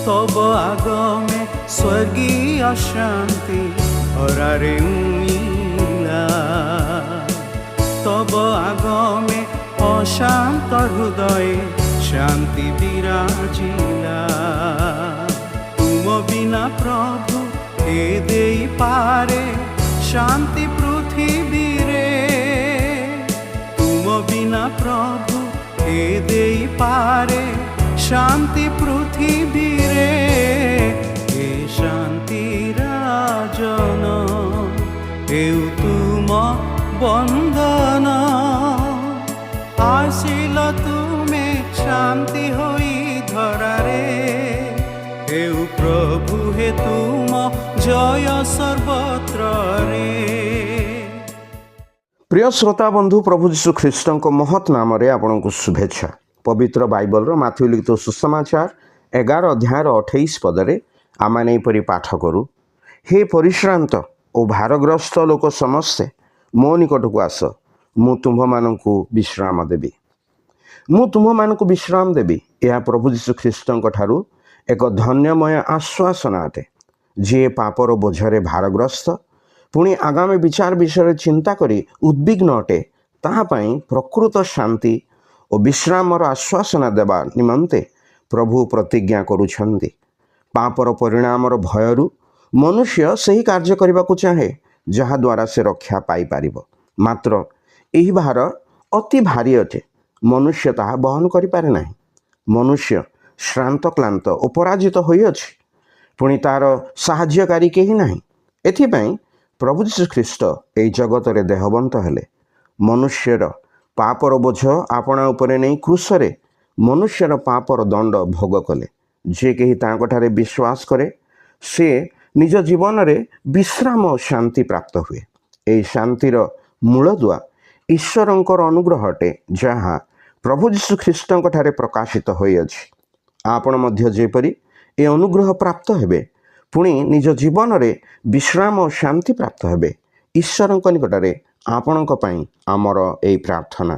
तब आगमे स्वर्गीय शांति हरारे उइला। तब आगमे अशांत हृदय शांति विराजिला। तुम बिना प्रभु ए देई पारे शांति पृथ्वी रे। तुम बिना प्रभु ए देई पारे शांति पृथ्वी रे। हे शांति राजन हेउ तुम बंधन। आसिल तुमे शांति होई धरारे। हेउ प्रभु हे तुम जय सर्वत्र रे। प्रिय श्रोता बंधु, प्रभु यीशु ख्रीष्ट महत् नाम रे आपनको शुभेच्छा। पवित्र बाइबल माथ्यू लिखित सुसमाचार 11 अध्याय 28 पदरे आमे एपरि पाठ करू। हे परिश्रांत और भारग्रस्त लोक समस्ते मो निकटକୁ आस, ମୁଁ ତୁମ୍ଭମାନଙ୍କୁ विश्राम देवी। ମୁଁ ତୁମ୍ଭମାନଙ୍କୁ विश्राम देवी। यह प्रभु यीशु ख्रीष्टଙ୍କ ଠାରୁ एक धन्यमय आश्वासन अटे। जे पापर बोझरे भारग्रस्त पुणी आगामी विचार विषय चिंता करी उद्विग्न अटे, ताहा पई प्रकृत शांति और विश्रामर आश्वासन देवा निमंते प्रभु प्रतिज्ञा करुछंती। पापर परिणामर भयरु मनुष्य सही कार्य करने को चाहे जहाँ द्वारा से रक्षा पाई पारिबो। मात्र यही भार अति भारी अटे, मनुष्य ताहा बहन करि पारे नाही। मनुष्य श्रांत क्लांत और पराजित होई अछि, पुणी तार साहाय्यकारी केही नाही। एथिपई प्रभु यीशु ख्रीष्ट एई जगत रे देहवंत हेले। मनुष्यर पापर बोझ आपणा उपरे नहीं क्रूसरे मनुष्यर पापर दंड भोग कले। जे केही तांकठारे विश्वास करे से निज जीवन रे विश्राम और शांति प्राप्त हुए। एई शांतिर मूलदुआ ईश्वरंकर अनुग्रह अटे, जहाँ प्रभु यीशु ख्रीष्टଙ୍କ ठारे प्रकाशित होई अछि। आपण मध्य जेपरि ए अनुग्रह प्राप्त हेबे, पुणी निज जीवन रे विश्राम और शांति प्राप्त हेबे, ईश्वरଙ୍କ निकटरे आपणଙ୍କ ପାଇଁ ଆମର ଏଇ प्रार्थना।